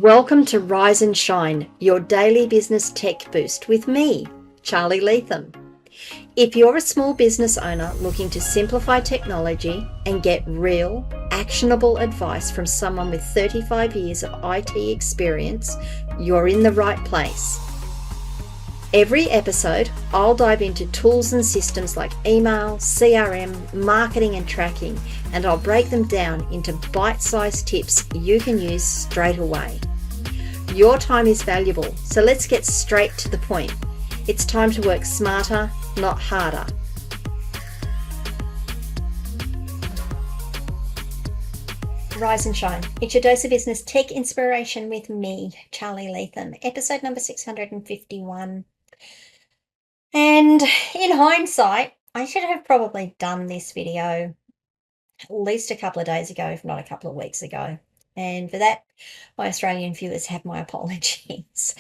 Welcome to Rise and Shine, your daily business tech boost with me, Charly Leetham. If you're a small business owner looking to simplify technology and get real, actionable advice from someone with 35 years of IT experience, you're in the right place. Every episode, I'll dive into tools and systems like email, CRM, marketing and tracking, and I'll break them down into bite-sized tips you can use straight away. Your time is valuable, so let's get straight to the point. It's time to work smarter, not harder. Rise and Shine. It's your dose of business tech inspiration with me, Charly Leetham, episode number 651. And in hindsight, I should have probably done this video at least a couple of days ago, if not a couple of weeks ago. And for that, my Australian viewers have my apologies.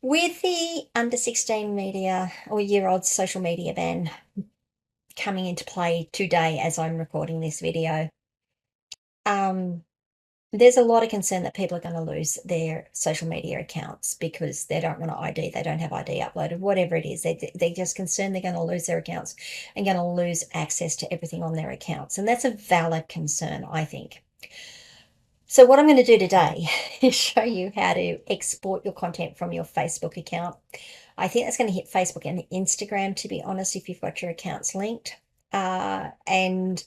With the under 16 media or year-old social media ban coming into play today as I'm recording this video, there's a lot of concern that people are going to lose their social media accounts because they don't want to ID, they don't have ID uploaded, whatever it is. They're just concerned they're going to lose their accounts and going to lose access to everything on their accounts. And that's a valid concern, I think. So what I'm going to do today is show you how to export your content from your Facebook account. I think that's going to hit Facebook and Instagram, to be honest, if you've got your accounts linked. And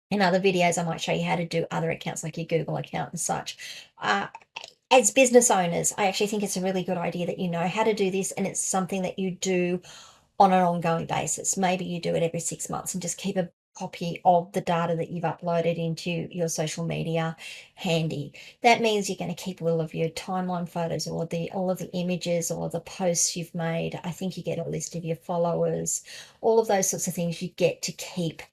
in other videos, I might show you how to do other accounts like your Google account and such. As business owners, I actually think it's a really good idea that you know how to do this, and it's something that you do on an ongoing basis. Maybe you do it every 6 months and just keep a copy of the data that you've uploaded into your social media handy. That means you're going to keep all of your timeline photos or all of the images or the posts you've made. I think you get a list of your followers, all of those sorts of things you get to keep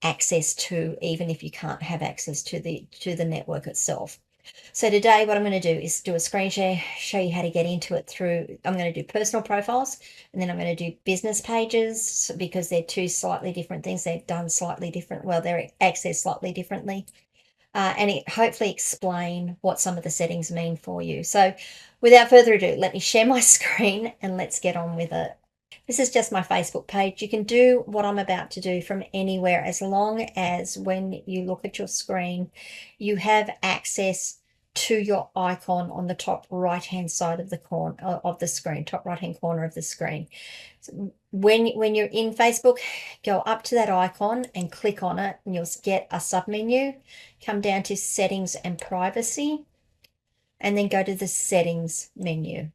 access to, even if you can't have access to the network itself. So today what I'm going to do is do a screen share, show you how to get into it through, I'm going to do personal profiles, and then I'm going to do business pages because they're two slightly different things. They're done slightly different. Well, they're accessed slightly differently. And hopefully explain what some of the settings mean for you. So without further ado, let me share my screen and let's get on with it. This is just my Facebook page. You can do what I'm about to do from anywhere as long as when you look at your screen, you have access to your icon on the top right-hand side of the corner of the screen, top right-hand corner of the screen. So when you're in Facebook, go up to that icon and click on it, and you'll get a submenu. Come down to Settings and Privacy, and then go to the Settings menu.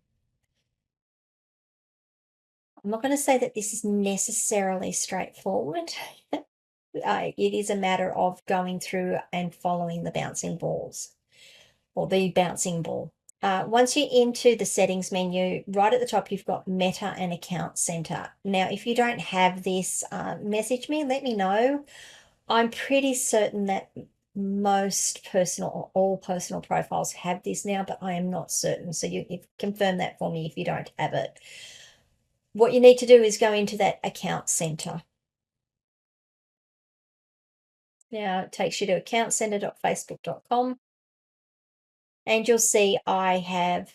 I'm not going to say that this is necessarily straightforward. It is a matter of going through and following the bouncing balls or the bouncing ball. Once you're into the settings menu, right at the top, you've got Meta and Account Center. Now, if you don't have this, message me, let me know. I'm pretty certain that most personal or all personal profiles have this now, but I am not certain. So you confirm that for me if you don't have it. What you need to do is go into that account center. Now it takes you to accountcenter.facebook.com, and you'll see I have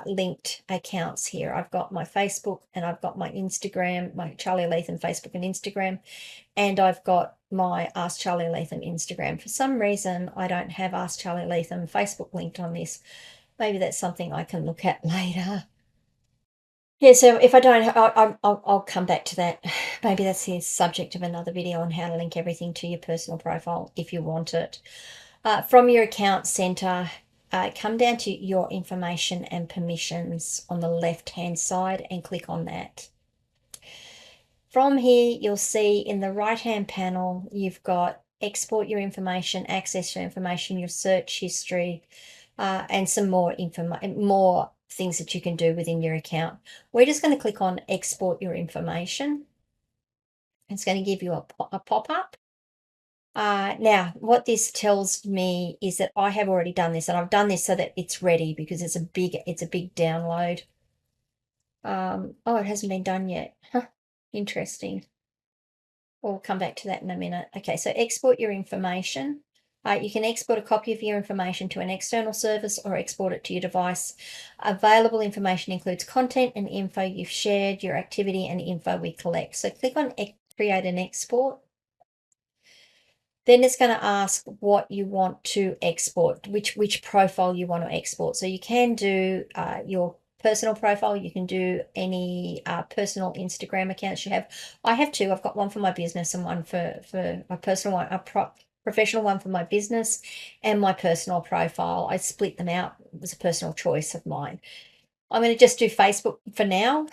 linked accounts here. I've got my Facebook and I've got my Instagram, my Charly Leetham Facebook and Instagram, and I've got my Ask Charly Leetham Instagram. For some reason, I don't have Ask Charly Leetham Facebook linked on this. Maybe that's something I can look at later. Yeah, so if I don't, I'll come back to that. Maybe that's the subject of another video on how to link everything to your personal profile if you want it. From your account center, come down to your information and permissions on the left-hand side and click on that. From here, you'll see in the right-hand panel, you've got export your information, access your information, your search history, and some more things that you can do within your account. We're just going to click on export your information. It's going to give you a pop-up. Now, what this tells me is that I have already done this, and I've done this so that it's ready because it's a big download. Oh, it hasn't been done yet. Huh, interesting. We'll come back to that in a minute. Okay, so export your information. You can export a copy of your information to an external service or export it to your device. Available information includes content and info you've shared, your activity, and info we collect. So click on Create an Export. Then it's going to ask what you want to export, which profile you want to export. So you can do your personal profile. You can do any personal Instagram accounts you have. I have two. I've got one for my business and one for my personal one, professional one for my business, and my personal profile. I split them out. It was a personal choice of mine. I'm going to just do Facebook for now.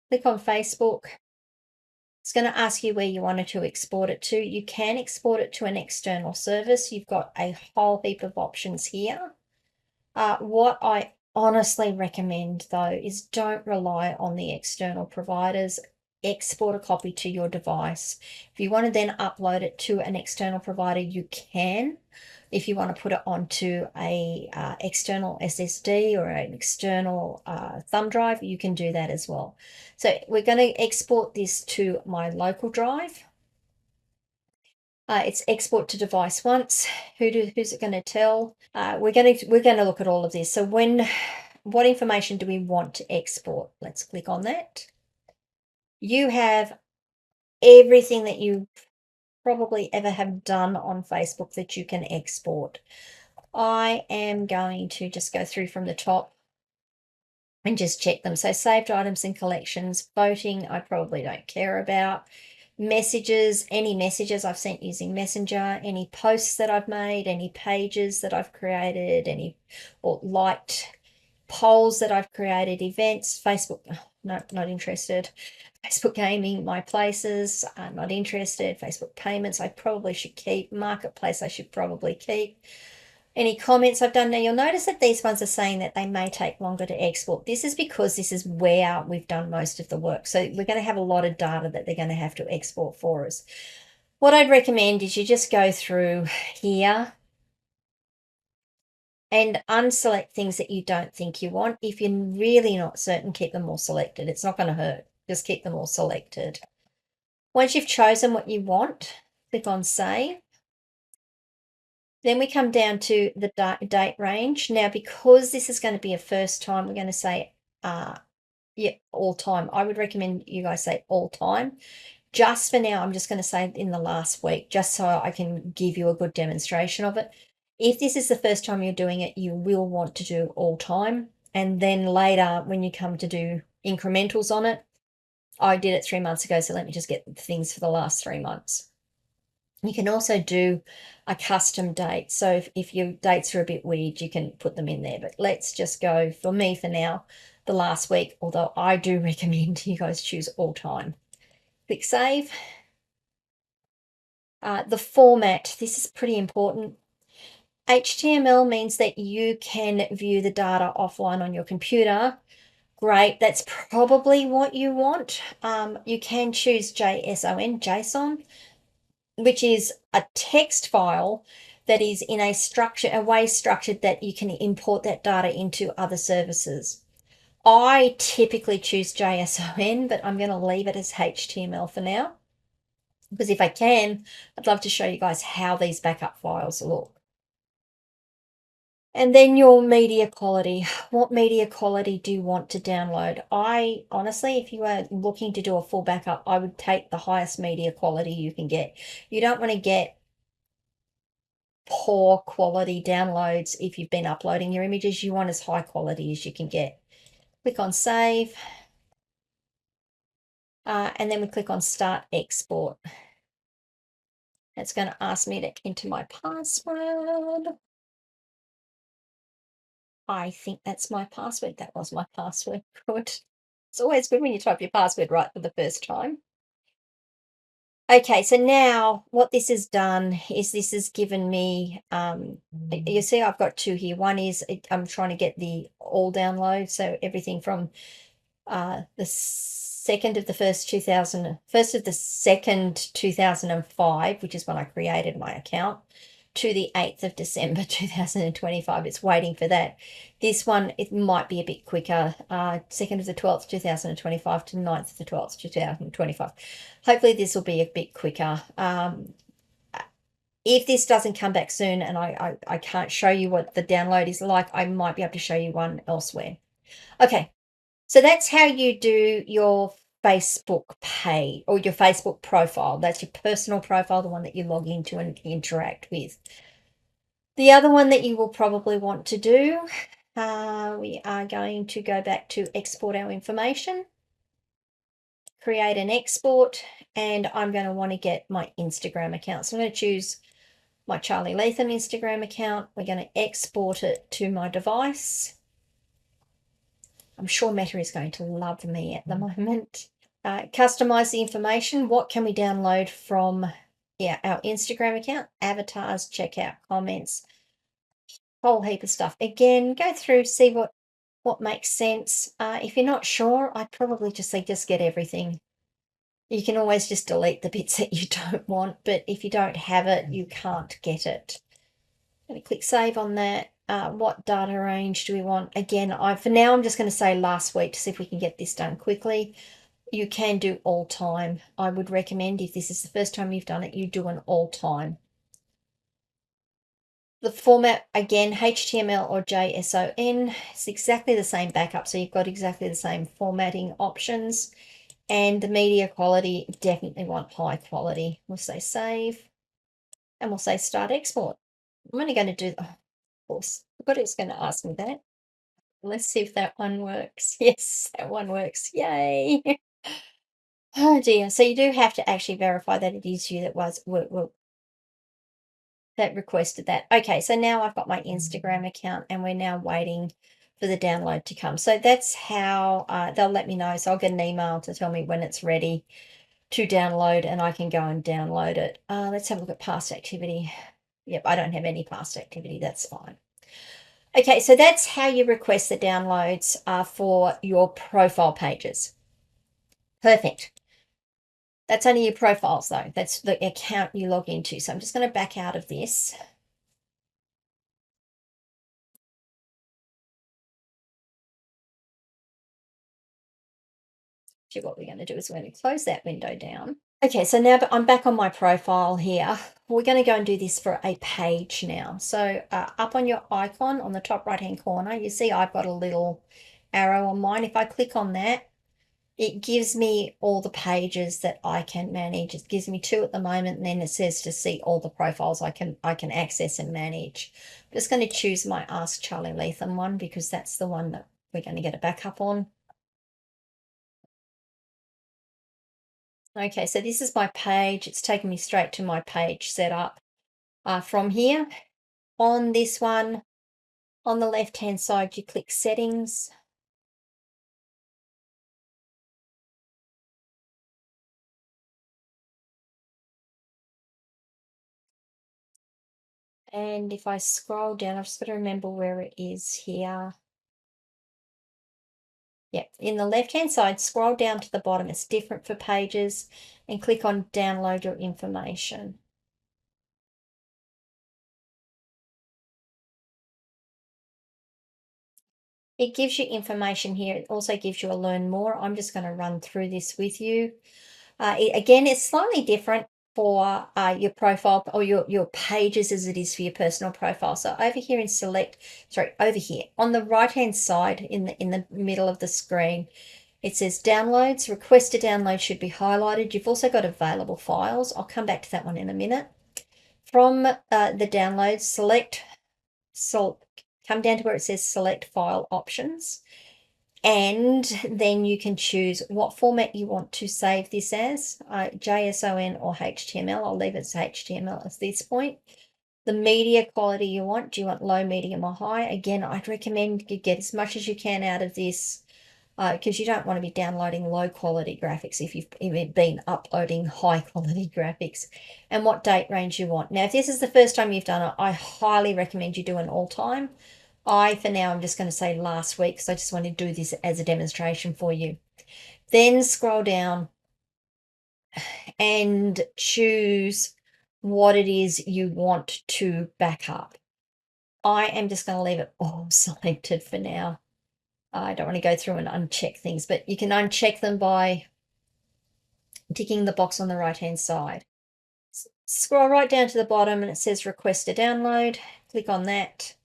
Click on Facebook. It's going to ask you where you wanted to export it to. You can export it to an external service. You've got a whole heap of options here. What I honestly recommend, though, is don't rely on the external providers. Export a copy to your device. If you want to then upload it to an external provider, you can. If you want to put it onto a external SSD or an external thumb drive, you can do that as well. So we're going to export this to my local drive. It's export to device once. Who's it going to tell? We're going to look at all of this. So what information do we want to export? Let's click on that. You have everything that you probably ever have done on Facebook that you can export. I am going to just go through from the top and just check them. So saved items and collections, voting, I probably don't care about. Messages, any messages I've sent using Messenger, any posts that I've made, any pages that I've created, any or liked polls that I've created, events, Facebook, no, not interested. Facebook gaming, my places, not interested. Facebook payments, I probably should keep. Marketplace, I should probably keep. Any comments I've done. Now you'll notice that these ones are saying that they may take longer to export. This is because this is where we've done most of the work. So we're going to have a lot of data that they're going to have to export for us. What I'd recommend is you just go through here and unselect things that you don't think you want. If you're really not certain, keep them all selected. It's not going to hurt. Just keep them all selected. Once you've chosen what you want, click on Save. Then we come down to the date range. Now, because this is going to be a first time, we're going to say, yeah, all time. I would recommend you guys say all time. Just for now, I'm just going to say in the last week, just so I can give you a good demonstration of it. If this is the first time you're doing it, you will want to do all time. And then later, when you come to do incrementals on it, I did it 3 months ago, so let me just get things for the last 3 months. You can also do a custom date. So if your dates are a bit weird, you can put them in there. But let's just go, for me for now, the last week, although I do recommend you guys choose all time. Click Save. The format, this is pretty important. HTML means that you can view the data offline on your computer. Great, that's probably what you want. You can choose JSON, which is a text file that is in a way structured that you can import that data into other services. I typically choose JSON, but I'm going to leave it as HTML for now, because if I can, I'd love to show you guys how these backup files look. And then your media quality. What media quality do you want to download? I honestly, if you are looking to do a full backup, I would take the highest media quality you can get. You don't want to get poor quality downloads if you've been uploading your images. You want as high quality as you can get. Click on Save. And then we click on Start Export. It's going to ask me to enter my password. I think that's my password. That was my password. Good. It's always good when you type your password right for the first time. Okay, so now what this has done is this has given me, you see I've got two here. One is I'm trying to get the all download, so everything from the 2nd of the 1st of the 2nd 2005, which is when I created my account, to the 8th of December 2025. It's waiting for that. This one, it might be a bit quicker. 2nd of the 12th 2025 to 9th of the 12th 2025. Hopefully this will be a bit quicker. If this doesn't come back soon and I can't show you what the download is like, I might be able to show you one elsewhere. Okay, so that's how you do your Facebook page or your Facebook profile. That's your personal profile, the one that you log into and interact with. The other one that you will probably want to do, we are going to go back to export our information, create an export, and I'm going to want to get my Instagram account. So I'm going to choose my Charly Leetham Instagram account. We're going to export it to my device. I'm sure Meta is going to love me at the moment. Customize the information. What can we download from our Instagram account? Avatars, checkout, comments, whole heap of stuff. Again, go through, see what makes sense. If you're not sure, I'd probably just say just get everything. You can always just delete the bits that you don't want, but if you don't have it, you can't get it. I'm going to click save on that. What data range do we want? Again, for now, I'm just going to say last week to see if we can get this done quickly. You can do all time. I would recommend if this is the first time you've done it, you do an all time. The format, again, HTML or JSON, it's exactly the same backup. So you've got exactly the same formatting options. And the media quality, definitely want high quality. We'll say save. And we'll say start export. I'm only going to do, of course, I forgot it's going to ask me that. Let's see if that one works. Yes, that one works. Yay. Oh dear. So you do have to actually verify that it is you that that requested that. Okay, so now I've got my Instagram account and we're now waiting for the download to come. So that's how they'll let me know. So I'll get an email to tell me when it's ready to download and I can go and download it. Let's have a look at past activity. Yep, I don't have any past activity. That's fine. Okay, so that's how you request the downloads for your profile pages. Perfect. That's only your profiles though. That's the account you log into. So I'm just going to back out of this. So what we're going to do is we're going to close that window down. Okay, so now I'm back on my profile here. We're going to go and do this for a page now. So up on your icon on the top right-hand corner, you see I've got a little arrow on mine. If I click on that, it gives me all the pages that I can manage. It gives me 2 at the moment, and then it says to see all the profiles I can access and manage. I'm just going to choose my Ask Charly Leetham one because that's the one that we're going to get a backup on. Okay, so this is my page. It's taken me straight to my page setup. From here, on this one, on the left-hand side, you click Settings. And if I scroll down, I've just got to remember where it is here. Yep, in the left-hand side, scroll down to the bottom. It's different for pages and click on Download Your Information. It gives you information here. It also gives you a Learn More. I'm just going to run through this with you. Again, it's slightly different for your profile or your pages as it is for your personal profile. So over here in over here on the right-hand side in the middle of the screen, it says downloads. Request to download should be highlighted. You've also got available files. I'll come back to that one in a minute. From the downloads, come down to where it says select file options. And then you can choose what format you want to save this as, JSON or HTML. I'll leave it as HTML at this point. The media quality you want. Do you want low, medium, or high? Again, I'd recommend you get as much as you can out of this because you don't want to be downloading low quality graphics if you've been uploading high quality graphics. And what date range you want. Now, if this is the first time you've done it, I highly recommend you do an all time. For now, I'm just going to say last week because I just want to do this as a demonstration for you. Then scroll down and choose what it is you want to back up. I am just going to leave it all selected for now. I don't want to go through and uncheck things, but you can uncheck them by ticking the box on the right-hand side. Scroll right down to the bottom and it says request a download. Click on that.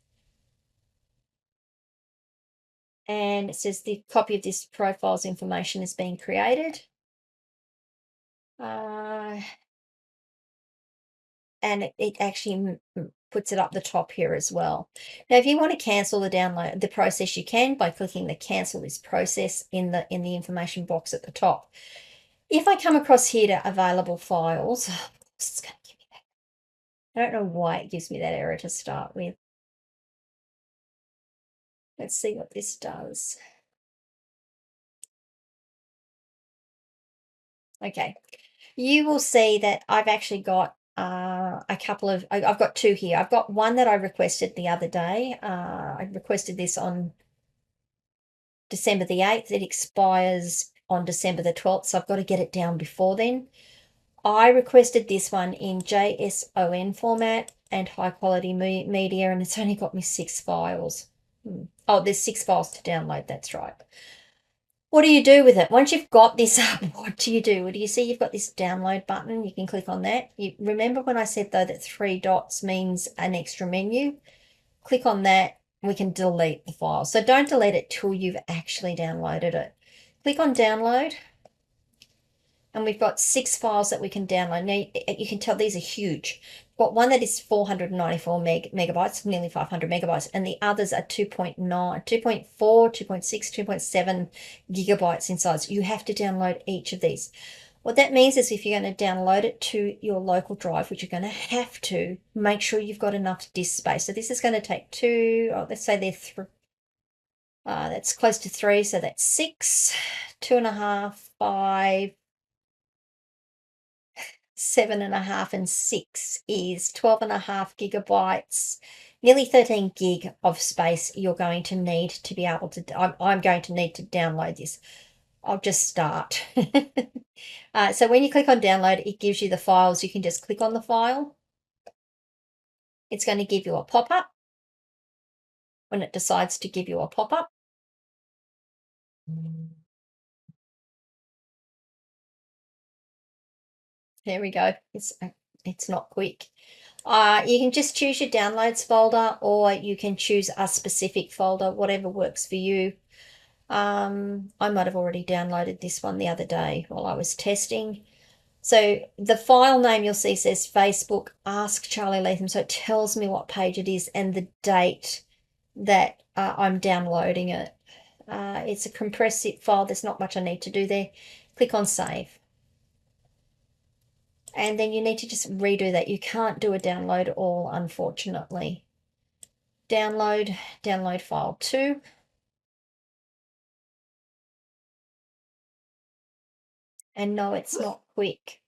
And it says the copy of this profile's information is being created. And it actually puts it up the top here as well. Now, if you want to cancel the download, the process, you can by clicking the cancel this process in the information box at the top. If I come across here to available files, it's going to give me that. I don't know why it gives me that error to start with. Let's see what this does. Okay, you will see that I've actually got a couple of, I've got two here. I've got one that I requested the other day. I requested this on December the 8th. It expires on December the 12th, so I've got to get it down before then. I requested this one in JSON format and high quality media, and it's only got me 6 files. Oh, there's 6 files to download, that's right. What do you do with it? Once you've got this up, what do you do? Do you see you've got this download button? You can click on that. You remember when I said, though, that 3 dots means an extra menu? Click on that. We can delete the file. So don't delete it till you've actually downloaded it. Click on download. And we've got 6 files that we can download. Now, you can tell these are huge. We've got one that is 494 megabytes, nearly 500 megabytes, and the others are 2.9, 2.4, 2.6, 2.7 gigabytes in size. You have to download each of these. What that means is if you're going to download it to your local drive, which you're going to have to, make sure you've got enough disk space. So this is going to take 2, let's say they're 3. That's close to 3, so that's 6, 2.5, 5, 7.5, and 6 is 12.5 gigabytes, nearly 13 gig of space you're going to need to be able to, I'm going to need to download this. I'll just start. So when you click on download, it gives you the files. You can just click on the file. It's going to give you a pop-up when it decides to give you a pop-up. There we go. It's not quick. You can just choose your downloads folder, or you can choose a specific folder, whatever works for you. I might have already downloaded this one the other day while I was testing. So the file name you'll see says Facebook Ask Charly Leetham. So it tells me what page it is and the date that I'm downloading it. It's a compressed zip file. There's not much I need to do there. Click on save. And then you need to just redo that. You can't do a download all, unfortunately. Download file 2. And no, it's not quick.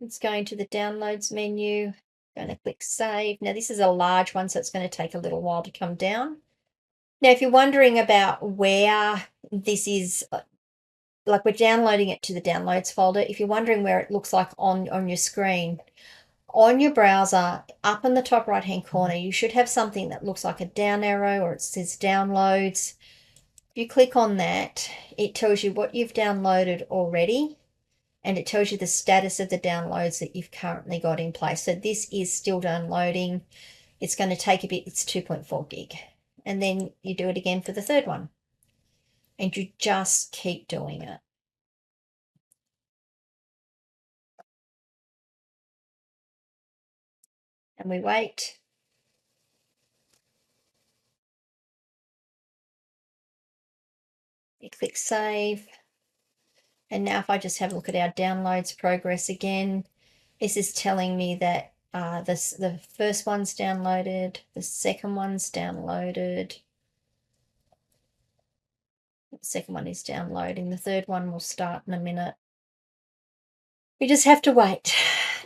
It's going to the downloads menu. Going to click save. Now this is a large one, so it's going to take a little while to come down. Now, if you're wondering about where this is, like we're downloading it to the downloads folder, if you're wondering where it looks like on your screen, on your browser, up in the top right-hand corner, you should have something that looks like a down arrow, or it says downloads. If you click on that, it tells you what you've downloaded already, and it tells you the status of the downloads that you've currently got in place. So this is still downloading. It's going to take a bit. It's 2.4 gig. And then you do it again for the third one. And you just keep doing it. And we wait. You click save. And now if I just have a look at our downloads progress again, this is telling me that the first one's downloaded, the second one's downloaded, the second one is downloading, the third one will start in a minute. We just have to wait.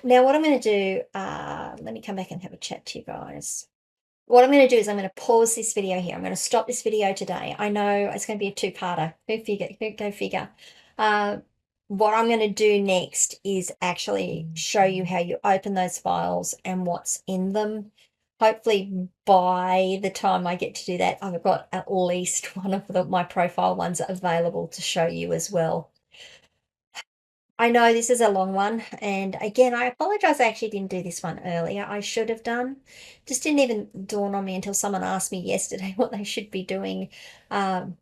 Now what I'm going to do, let me come back and have a chat to you guys. What I'm going to do is I'm going to pause this video here. I'm going to stop this video today. I know it's going to be a 2-parter. Go figure. What I'm going to do next is actually show you how you open those files and what's in them. Hopefully by the time I get to do that, I've got at least one of my profile ones available to show you as well. I know this is a long one, and again, I apologize. I actually didn't do this one earlier. I should have done. Just didn't even dawn on me until someone asked me yesterday what they should be doing. Um,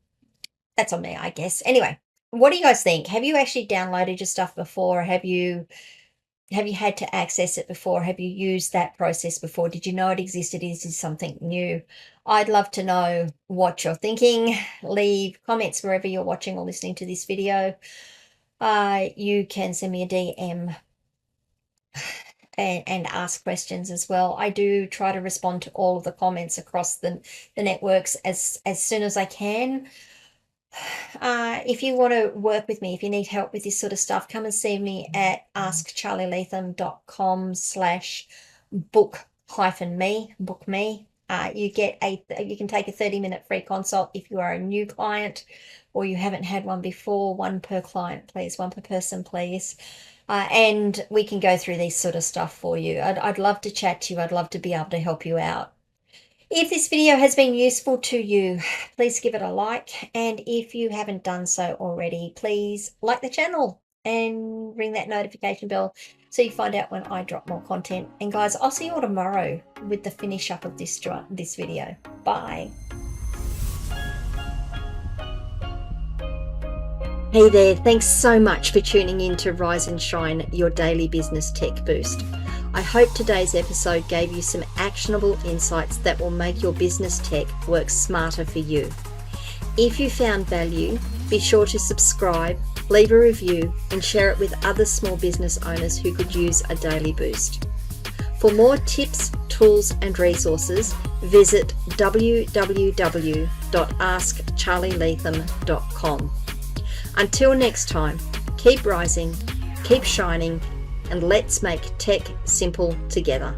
that's on me, I guess. Anyway, what do you guys think? Have you actually downloaded your stuff before? Have you had to access it before? Have you used that process before? Did you know it existed? Is this something new? I'd love to know what you're thinking. Leave comments wherever you're watching or listening to this video. You can send me a DM and ask questions as well. I do try to respond to all of the comments across the networks as soon as I can. If you want to work with me, if you need help with this sort of stuff, come and see me at askcharlyleetham.com/book me. You can take a 30-minute free consult if you are a new client or you haven't had one before. One per client, please. One per person, please. And we can go through this sort of stuff for you. I'd love to chat to you. I'd love to be able to help you out. If this video has been useful to you, please give it a like. And if you haven't done so already, please like the channel and ring that notification bell so you find out when I drop more content. And guys, I'll see you all tomorrow with the finish up of this video. Bye. Hey there, thanks so much for tuning in to Rise and Shine, your daily business tech boost. I hope today's episode gave you some actionable insights that will make your business tech work smarter for you. If you found value, be sure to subscribe, leave a review, and share it with other small business owners who could use a daily boost. For more tips, tools, and resources, visit www.askcharlyleetham.com. Until next time, keep rising, keep shining, and let's make tech simple together.